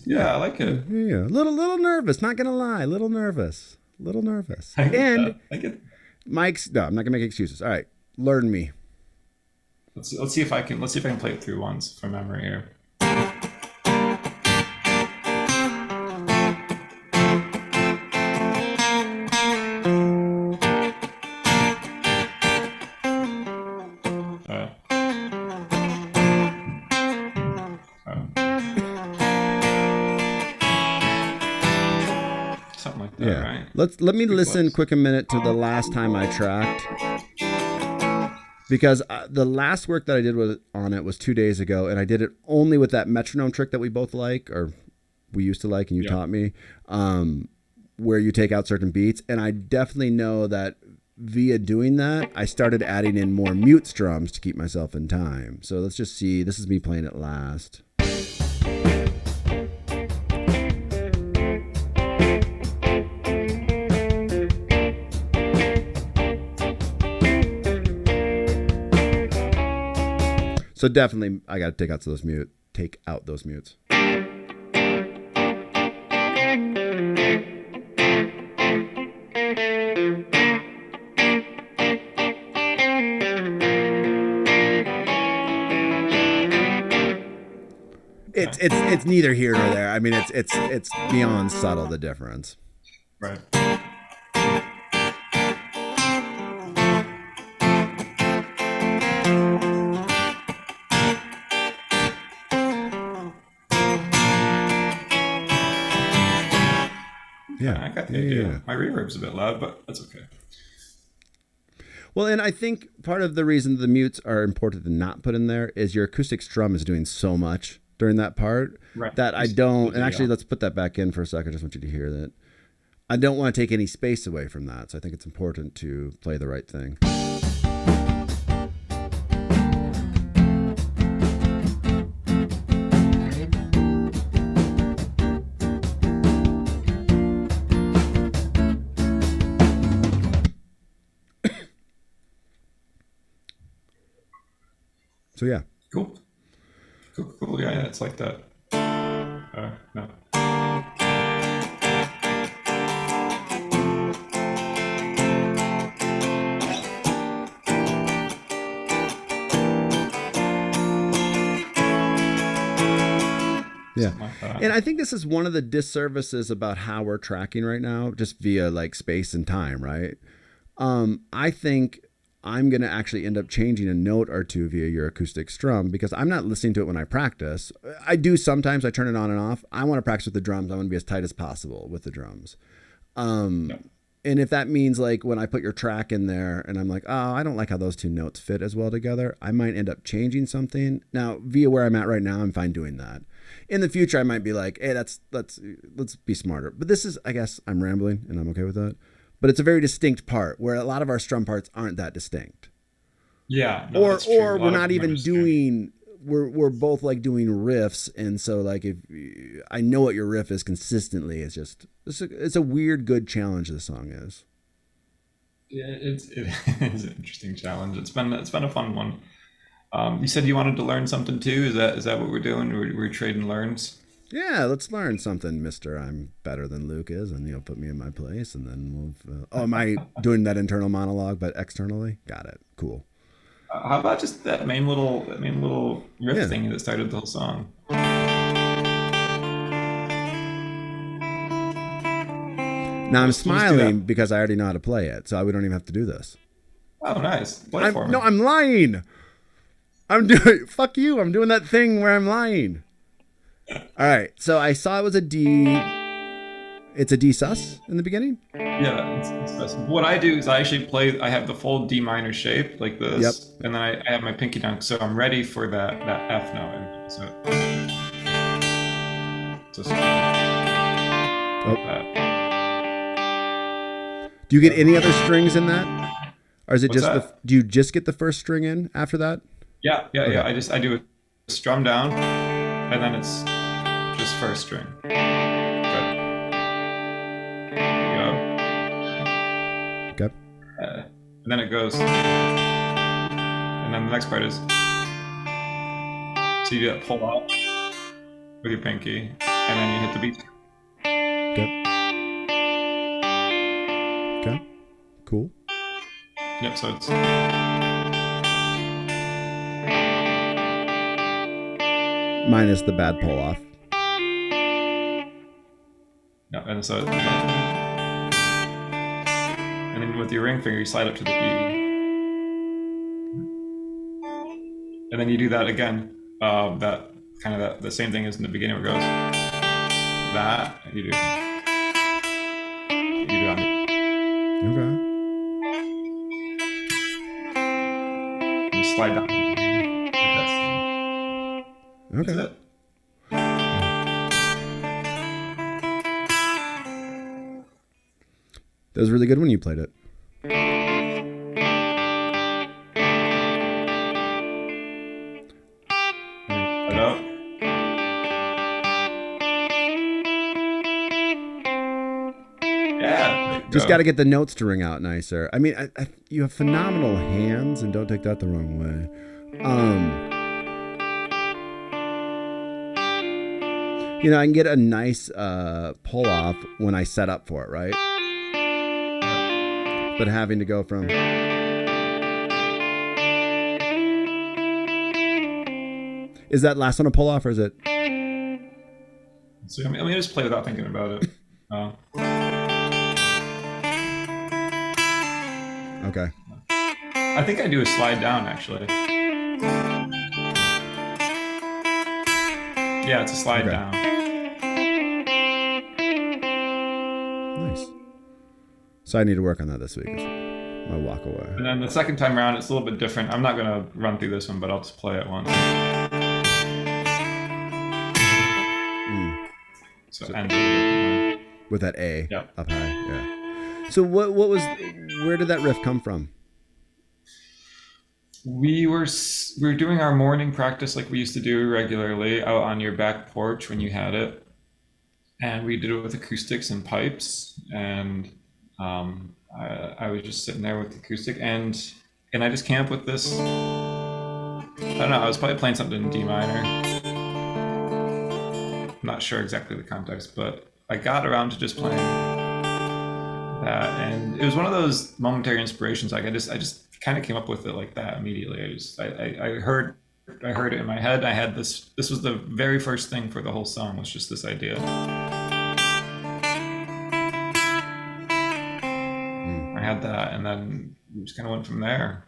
Speaker 1: Yeah, I like it.
Speaker 2: Yeah, little nervous. Not gonna lie, little nervous. And
Speaker 1: I get.
Speaker 2: Mike's. No, I'm not gonna make excuses. All right, learn me.
Speaker 1: Let's see if I can play it through once from memory here. Something like that,
Speaker 2: Yeah.
Speaker 1: right?
Speaker 2: Let me listen
Speaker 1: close.
Speaker 2: quick a minute to the last time I tracked, because the last work that I did on it was 2 days ago, and I did it only with that metronome trick that we both like, or we used to like, and you taught me, where you take out certain beats. And I definitely know that via doing that, I started adding in more mute strums to keep myself in time. So let's just see. This is me playing it last. So definitely, I got to take out those mutes. It's neither here nor there. I mean, it's beyond subtle, the difference.
Speaker 1: Right.
Speaker 2: Yeah,
Speaker 1: I got the idea. Yeah. My reverb's a bit loud, but that's okay.
Speaker 2: Well, and I think part of the reason the mutes are important to not put in there is your acoustic strum is doing so much during that part that I don't. And actually, let's put that back in for a second. I just want you to hear that. I don't want to take any space away from that. So I think it's important to play the right thing. So yeah.
Speaker 1: Cool. Yeah, it's like that. No.
Speaker 2: Yeah. And I think this is one of the disservices about how we're tracking right now, just via like space and time, right? I think I'm going to actually end up changing a note or two via your acoustic strum, because I'm not listening to it when I practice. I do sometimes. I turn it on and off. I want to practice with the drums. I want to be as tight as possible with the drums. And if that means like when I put your track in there and I'm like, oh, I don't like how those two notes fit as well together, I might end up changing something. Now, via where I'm at right now, I'm fine doing that. In the future, I might be like, hey, let's be smarter. But this is, I guess, I'm rambling, and I'm okay with that. But it's a very distinct part where a lot of our strum parts aren't that distinct.
Speaker 1: Yeah, no, that's true.
Speaker 2: Or
Speaker 1: A
Speaker 2: we're
Speaker 1: lot of
Speaker 2: not
Speaker 1: them are
Speaker 2: even
Speaker 1: just
Speaker 2: doing. We're both like doing riffs, and so like if I know what your riff is consistently, it's a weird good challenge. This song is.
Speaker 1: yeah, it is an interesting challenge. It's been a fun one. You said you wanted to learn something too. Is that what we're doing? We're trading learns.
Speaker 2: Yeah, let's learn something, Mister. I'm better than Luke is, and put me in my place, and then we'll. Oh, am I doing that internal monologue, but externally? Got it. Cool.
Speaker 1: How about just that main little riff
Speaker 2: Yeah.
Speaker 1: thing that started the whole song?
Speaker 2: Now I'm
Speaker 1: We'll just do that.
Speaker 2: smiling because I already know how to play it, so we don't even have to do this.
Speaker 1: Oh, nice. Play it for me.
Speaker 2: I'm lying. I'm doing fuck you. I'm doing that thing where I'm lying. All right. So I saw it was a D. It's a D sus in the beginning.
Speaker 1: Yeah, what I do is I actually play. I have the full D minor shape like this,
Speaker 2: Yep.
Speaker 1: and then I have my pinky down, so I'm ready for that F note. And so
Speaker 2: Oh.
Speaker 1: that.
Speaker 2: Do you get any other strings in that, or is it
Speaker 1: What's
Speaker 2: just the?
Speaker 1: that?
Speaker 2: Do you just get the first string in after that?
Speaker 1: Yeah, yeah,
Speaker 2: Okay.
Speaker 1: yeah. I do a strum down, and then it's just first string. Good. There you go.
Speaker 2: Okay.
Speaker 1: And then it goes, and then the next part is so you do that pull out with your pinky, and then you hit the beat.
Speaker 2: Okay. Okay. Cool.
Speaker 1: Yep. So it's
Speaker 2: Minus the bad pull off.
Speaker 1: no, and so and then with your ring finger you slide up to the E, and then you do that again. That kind of the same thing as in the beginning where it goes that and you do that.
Speaker 2: Okay.
Speaker 1: You slide down. That's
Speaker 2: Okay.
Speaker 1: it.
Speaker 2: That was really good when you played it.
Speaker 1: Put it up. Yeah.
Speaker 2: Just got to get the notes to ring out nicer. I mean, you have phenomenal hands, and don't take that the wrong way. I can get a nice pull off when I set up for it, right? But having to go from is that last one a pull off or is it?
Speaker 1: So let me just play without thinking about it.
Speaker 2: Okay.
Speaker 1: I think I do a slide down actually. Yeah, it's a slide
Speaker 2: Okay.
Speaker 1: down.
Speaker 2: Nice. So I need to work on that this week. My walk away.
Speaker 1: And then the second time around, it's a little bit different. I'm not gonna run through this one, but I'll just play it once. So and
Speaker 2: With that A
Speaker 1: yeah.
Speaker 2: up high. Yeah. So where did that riff come from?
Speaker 1: We were doing our morning practice like we used to do regularly out on your back porch when you had it, and we did it with acoustics and pipes, and I was just sitting there with the acoustic, and I just came up with this. I don't know. I was probably playing something in D minor. I'm not sure exactly the context, but I got around to just playing that, and it was one of those momentary inspirations. Like I just kind of came up with it like that immediately. I heard it in my head. I had this was the very first thing for the whole song, was just this idea. I had that, and then we just kind of went from there.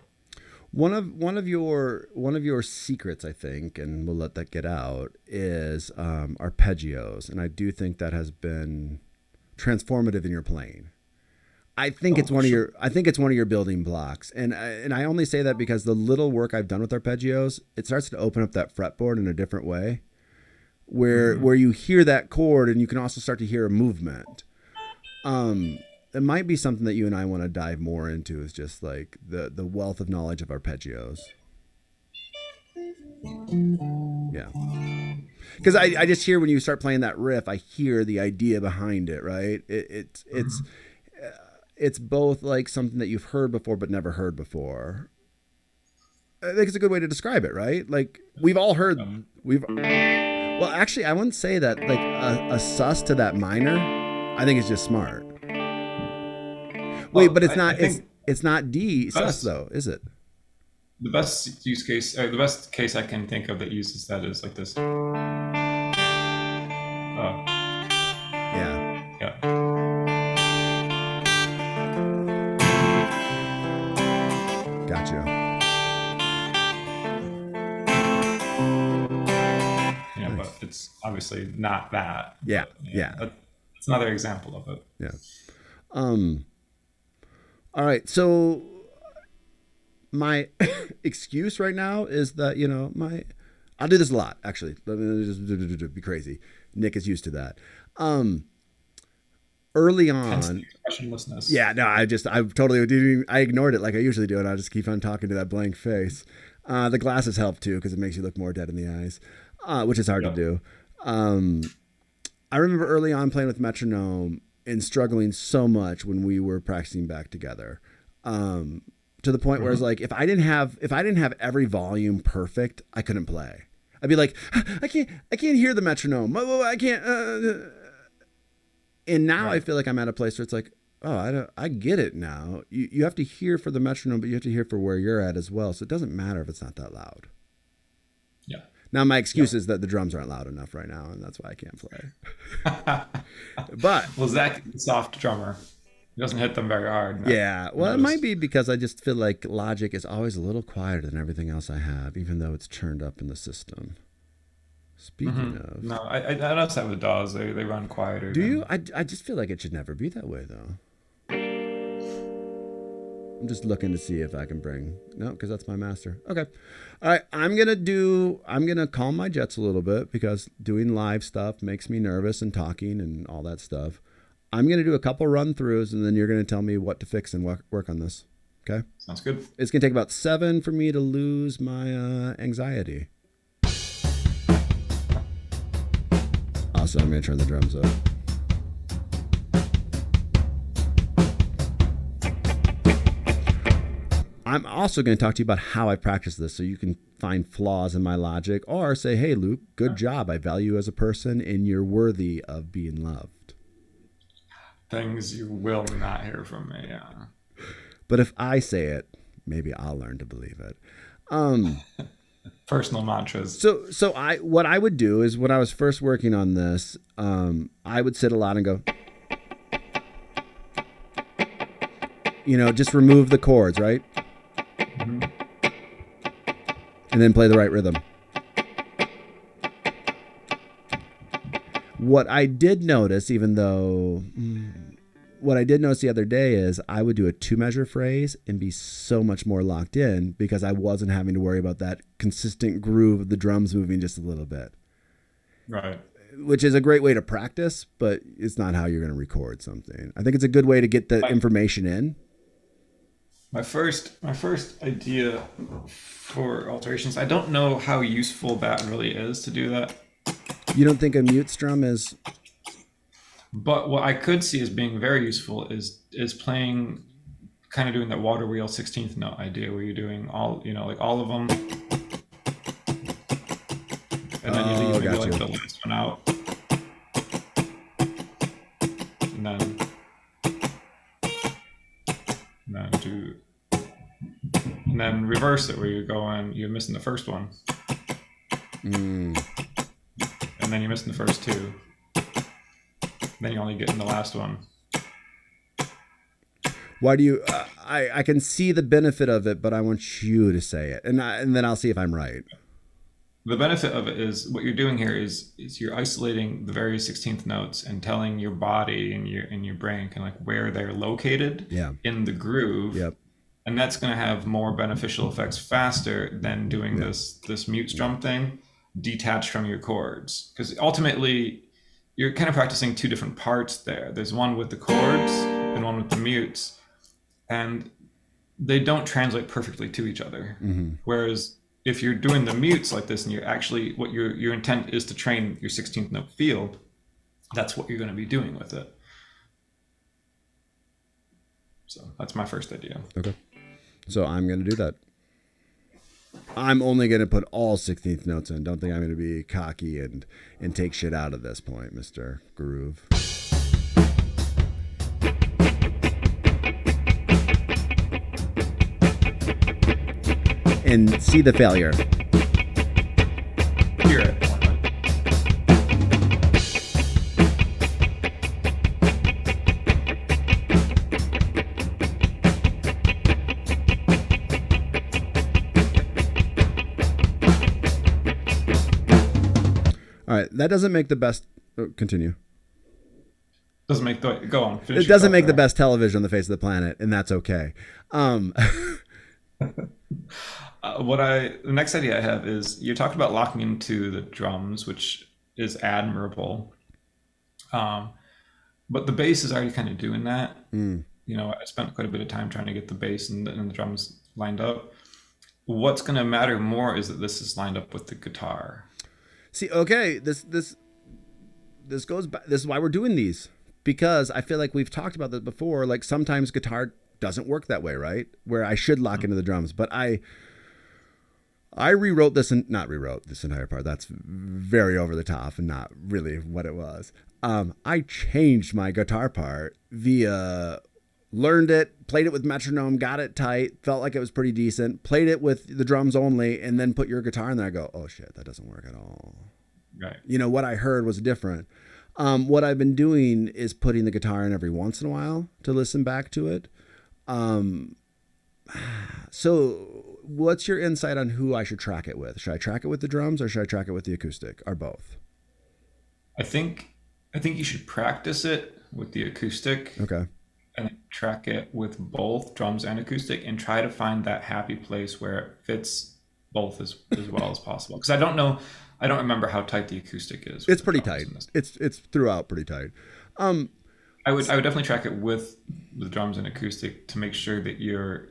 Speaker 2: One of your secrets, I think, and we'll let that get out, is arpeggios, and I do think that has been transformative in your playing. I think it's one of your building blocks, and I only say that because the little work I've done with arpeggios, it starts to open up that fretboard in a different way, where you hear that chord and you can also start to hear a movement. It might be something that you and I want to dive more into, is just like the wealth of knowledge of arpeggios. Yeah. Because I just hear when you start playing that riff, I hear the idea behind it, right? It's both like something that you've heard before but never heard before. I think it's a good way to describe it, right? Like we've all heard, well, actually, I wouldn't say that. Like a sus to that minor, I think it's just smart. Wait, but it's not. It's not D sus though, is it?
Speaker 1: The best use case, the best case I can think of that uses that is like this.
Speaker 2: Yeah.
Speaker 1: Yeah.
Speaker 2: Gotcha.
Speaker 1: Yeah, nice. But it's obviously not that.
Speaker 2: Yeah.
Speaker 1: But,
Speaker 2: yeah.
Speaker 1: It's another example of it.
Speaker 2: Yeah. All right. So my excuse right now is that, I'll do this a lot, actually. Let me just be crazy. Nick is used to that. Early on, yeah, no, I ignored it like I usually do, and I just keep on talking to that blank face. The glasses help too, because it makes you look more dead in the eyes, which is hard to do. I remember early on playing with metronome and struggling so much when we were practicing back together, to the point where it's like, if I didn't have every volume perfect, I couldn't play. I'd be like, I can't hear the metronome. I can't. And now I feel like I'm at a place where it's like, oh, I get it now. You have to hear for the metronome, but you have to hear for where you're at as well. So it doesn't matter if it's not that loud.
Speaker 1: Yeah.
Speaker 2: Now my excuse is that the drums aren't loud enough right now, and that's why I can't play. But
Speaker 1: well, Zach is a soft drummer. He doesn't hit them very hard.
Speaker 2: Yeah. Well, it might be because I just feel like Logic is always a little quieter than everything else I have, even though it's turned up in the system. Speaking of,
Speaker 1: no, I notice that with DAWs, they run quieter.
Speaker 2: Do you? I just feel like it should never be that way, though. I'm just looking to see if I can bring because that's my master. Okay, all right. I'm gonna calm my jets a little bit because doing live stuff makes me nervous and talking and all that stuff. I'm gonna do a couple run throughs and then you're gonna tell me what to fix and work on this. Okay.
Speaker 1: Sounds good. It's
Speaker 2: gonna take about 7 for me to lose my anxiety. Also, I'm going to turn the drums up. I'm also going to talk to you about how I practice this so you can find flaws in my logic or say, hey, Luke, good job. I value you as a person and you're worthy of being loved.
Speaker 1: Things you will not hear from me, yeah.
Speaker 2: But if I say it, maybe I'll learn to believe it.
Speaker 1: Personal mantras.
Speaker 2: So what I would do is when I was first working on this, I would sit a lot and go, just remove the chords, right? Mm-hmm. And then play the right rhythm. What I did notice the other day is I would do a 2-measure phrase and be so much more locked in because I wasn't having to worry about that consistent groove of the drums moving just a little bit.
Speaker 1: Right.
Speaker 2: Which is a great way to practice, but it's not how you're going to record something. I think it's a good way to get the information in.
Speaker 1: My first idea for alterations, I don't know how useful that really is to do that.
Speaker 2: You don't think a mute strum is...
Speaker 1: But what I could see as being very useful is playing, kind of doing that water wheel 16th note idea where you're doing all, like all of them. And then you leave maybe like the last one out. And then reverse it where you're missing the first one. And then you're missing the first 2. Then you only get in the last one.
Speaker 2: Why do you? I can see the benefit of it, but I want you to say it, and then I'll see if I'm right.
Speaker 1: The benefit of it is what you're doing here is you're isolating the various 16th notes and telling your body and your brain kind of like where they're located in the groove.
Speaker 2: Yep.
Speaker 1: And that's going to have more beneficial effects faster than doing this mute strum thing. detached from your chords, because ultimately you're kind of practicing two different parts there. There's one with the chords and one with the mutes, and they don't translate perfectly to each other. Whereas if you're doing the mutes like this and you're actually, what your intent is to train your 16th note feel, that's what you're going to be doing with it. So that's my first idea.
Speaker 2: Okay. So I'm going to do that. I'm only going to put all 16th notes in. Don't think I'm going to be cocky and take shit out of this point, Mr. Groove. And see the failure.
Speaker 1: Hear it.
Speaker 2: All right, that doesn't make the best. Continue.
Speaker 1: Doesn't make the go on. Finish
Speaker 2: It
Speaker 1: your
Speaker 2: doesn't
Speaker 1: thought
Speaker 2: make the
Speaker 1: there.
Speaker 2: best television on the face of the planet, and that's okay.
Speaker 1: The next idea I have is you talked about locking into the drums, which is admirable. But the bass is already kind of doing that. You know, I spent quite a bit of time trying to get the bass and the drums lined up. What's going to matter more is that this is lined up with the guitar.
Speaker 2: See, okay, this goes back. This is why we're doing these, because I feel like we've talked about this before. Like sometimes guitar doesn't work that way, right? Where I should lock into the drums, but I rewrote this and not rewrote this entire part. That's very over the top and not really what it was. I changed my guitar part via learned it, played it with metronome, got it tight, felt like it was pretty decent, played it with the drums only, and then put your guitar in there. I go, oh shit, that doesn't work at all.
Speaker 1: Right.
Speaker 2: You know, what I heard was different. What I've been doing is putting the guitar in every once in a while to listen back to it. So what's your insight on who I should track it with? Should I track it with the drums or should I track it with the acoustic or both?
Speaker 1: I think you should practice it with the acoustic.
Speaker 2: Okay.
Speaker 1: And track it with both drums and acoustic and try to find that happy place where it fits both as well as possible. Because I don't remember how tight the acoustic is.
Speaker 2: It's pretty tight. It's throughout pretty tight.
Speaker 1: I would definitely track it with the drums and acoustic to make sure that you're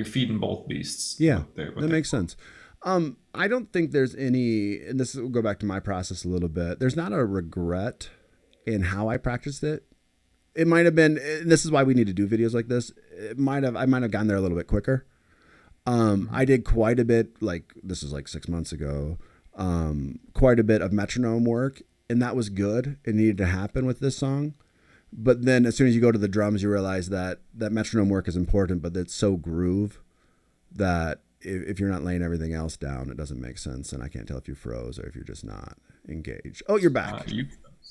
Speaker 1: feeding both beasts.
Speaker 2: Yeah, that makes sense. I don't think there's any, and this will go back to my process a little bit. There's not a regret in how I practiced it. It might have been, and this is why we need to do videos like this. I might have gone there a little bit quicker. I did quite a bit, like this is like 6 months ago, quite a bit of metronome work, and that was good. It needed to happen with this song. But then as soon as you go to the drums, you realize that metronome work is important, but it's so groove that if you're not laying everything else down, it doesn't make sense. And I can't tell if you froze or if you're just not engaged. Oh, you're back.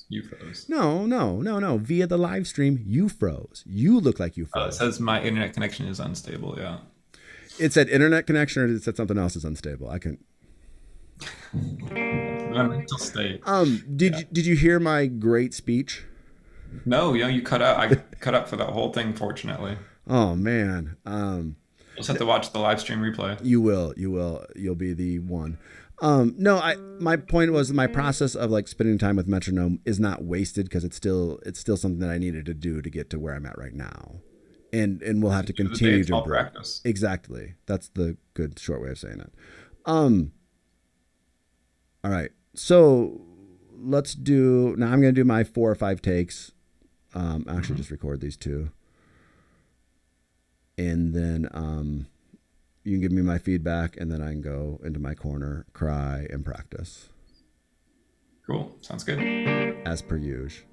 Speaker 1: You froze.
Speaker 2: No. Via the live stream, you froze. You look like you froze.
Speaker 1: It says my internet connection is unstable. Yeah.
Speaker 2: It said internet connection, or it said something else is unstable. I can.
Speaker 1: Mental state.
Speaker 2: Did you hear my great speech?
Speaker 1: No, you cut out. I cut up for that whole thing. Fortunately.
Speaker 2: Oh man.
Speaker 1: You'll just have to watch the live stream replay.
Speaker 2: You will. You'll be the one. No, my point was my process of like spending time with metronome is not wasted because it's still something that I needed to do to get to where I'm at right now. And we'll have to continue to improve.
Speaker 1: Practice.
Speaker 2: Exactly. That's the good short way of saying it. All right. So let's do, now I'm going to do my 4 or 5 takes. Actually just record these 2. And then, you can give me my feedback, and then I can go into my corner, cry, and practice.
Speaker 1: Cool. Sounds good.
Speaker 2: As per usual.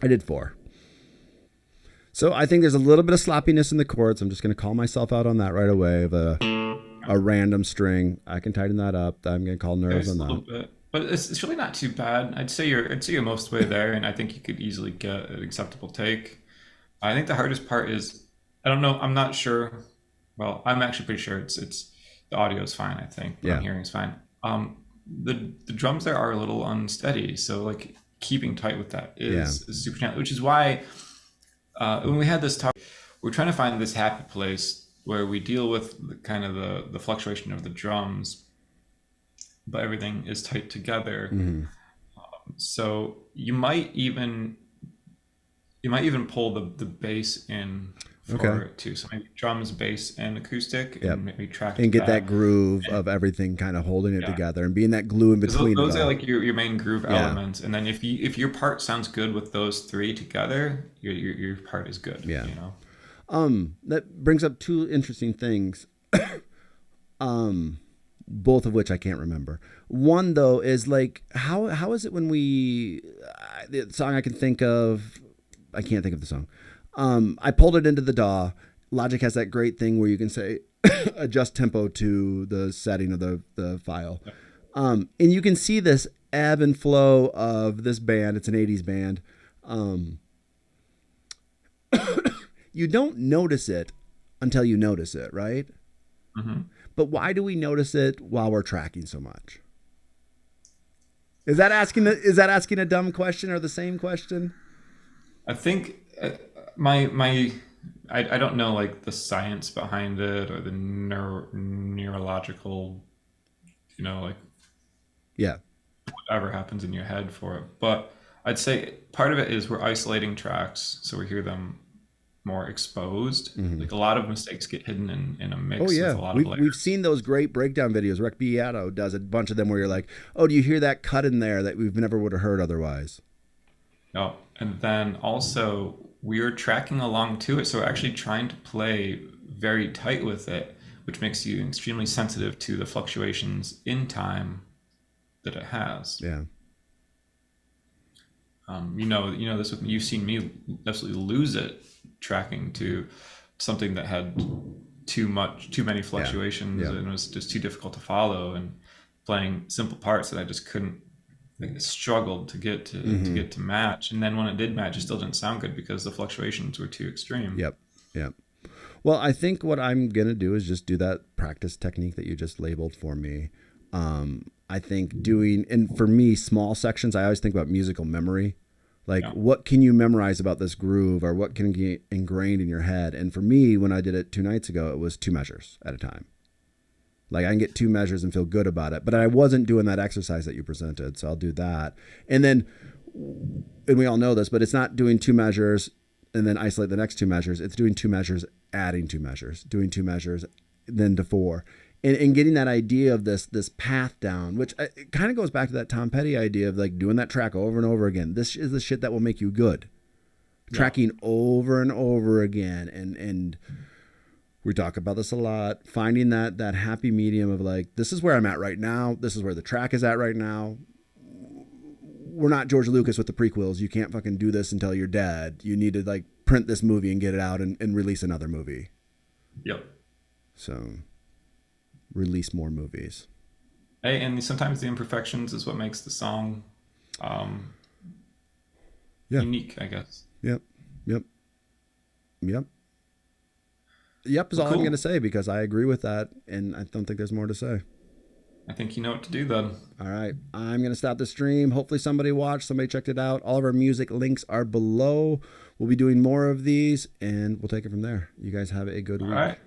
Speaker 2: I did 4. So I think there's a little bit of sloppiness in the chords. I'm just going to call myself out on that right away. Of a random string, I can tighten that up. I'm going to call nerves
Speaker 1: There's
Speaker 2: on
Speaker 1: a little
Speaker 2: that.
Speaker 1: bit, but it's really not too bad. I'd say you're most way there, and I think you could easily get an acceptable take. I think the hardest part is I don't know. I'm not sure. Well, I'm actually pretty sure it's the audio is fine. I think what I'm
Speaker 2: Yeah,
Speaker 1: hearing is fine. The drums there are a little unsteady, so like keeping tight with that
Speaker 2: yeah,
Speaker 1: is super challenging. Which is why when we had this talk, we're trying to find this happy place where we deal with kind of the fluctuation of the drums, but everything is tight together.
Speaker 2: hmm,
Speaker 1: So you might even pull the bass in
Speaker 2: okay,
Speaker 1: for it too. So maybe drums, bass, and acoustic,
Speaker 2: yep.
Speaker 1: and maybe track
Speaker 2: And
Speaker 1: to
Speaker 2: get that
Speaker 1: that.
Speaker 2: groove
Speaker 1: And,
Speaker 2: of everything kind of holding it
Speaker 1: yeah,
Speaker 2: together and being that glue in
Speaker 1: because
Speaker 2: between it
Speaker 1: those are
Speaker 2: all.
Speaker 1: like your main groove
Speaker 2: Yeah,
Speaker 1: elements. And then if your part sounds good with those three together, your part is good.
Speaker 2: yeah.
Speaker 1: You know.
Speaker 2: That brings up 2 interesting things. Both of which I can't remember. One though is like how is it when we the song I can think of, I can't think of the song. I pulled it into the DAW. Logic has that great thing where you can say adjust tempo to the setting of the file. And you can see this ebb and flow of this band. It's an 80s band. Um, you don't notice it until you notice it, right?
Speaker 1: Hmm.
Speaker 2: But why do we notice it while we're tracking so much? Is that asking a dumb question or the same question?
Speaker 1: I think I don't know like the science behind it or the neurological, like
Speaker 2: Yeah.
Speaker 1: whatever happens in your head for it. But I'd say part of it is we're isolating tracks, so we hear them more exposed.
Speaker 2: Hmm.
Speaker 1: Like a lot of mistakes get hidden in a
Speaker 2: Oh
Speaker 1: mix with
Speaker 2: yeah,
Speaker 1: a lot of
Speaker 2: we've
Speaker 1: layers.
Speaker 2: seen those great breakdown videos. Rec Beato does a bunch of them where you're like, oh, do you hear that cut in there that we've never would have heard otherwise?
Speaker 1: No. And then also we're tracking along to it, so we're actually trying to play very tight with it, which makes you extremely sensitive to the fluctuations in time that it has.
Speaker 2: Yeah.
Speaker 1: You know this with me. You've seen me absolutely lose it tracking to something that had too many
Speaker 2: Yeah.
Speaker 1: fluctuations
Speaker 2: Yeah.
Speaker 1: and was just too difficult to follow, and playing simple parts that I just couldn't, like, struggled
Speaker 2: Hmm.
Speaker 1: to match. And then when it did match, it still didn't sound good because the fluctuations were too extreme.
Speaker 2: Yep. Yep. Well, I think what I'm gonna do is just do that practice technique that you just labeled for me. I think doing, and for me, small sections, I always think about musical memory. Like,
Speaker 1: Yeah.
Speaker 2: what can you memorize about this groove, or what can get ingrained in your head? And for me, when I did it 2 nights ago, it was 2 measures at a time. Like, I can get 2 measures and feel good about it, but I wasn't doing that exercise that you presented, so I'll do that. And then, and we all know this, but it's not doing 2 measures and then isolate the next 2 measures. It's doing 2 measures, adding 2 measures, doing 2 measures, then to 4, and getting that idea of this path down, which it kind of goes back to that Tom Petty idea of like doing that track over and over again. This is the shit that will make you good.
Speaker 1: Yeah.
Speaker 2: Tracking over and over again, and we talk about this a lot. Finding that happy medium of like, this is where I'm at right now. This is where the track is at right now. We're not George Lucas with the prequels. You can't fucking do this until you're dead. You need to like print this movie and get it out and release another movie.
Speaker 1: Yep.
Speaker 2: So release more movies.
Speaker 1: Hey, and sometimes the imperfections is what makes the song um,
Speaker 2: Yeah.
Speaker 1: unique, I guess.
Speaker 2: Yep. Yep. Yep. Yep is
Speaker 1: Well,
Speaker 2: all I'm going to
Speaker 1: cool.
Speaker 2: say because I agree with that. And I don't think there's more to say.
Speaker 1: I think you know what to do then.
Speaker 2: All right. I'm going to stop the stream. Hopefully somebody watched, somebody checked it out. All of our music links are below. We'll be doing more of these and we'll take it from there. You guys have a good
Speaker 1: All
Speaker 2: week.
Speaker 1: right.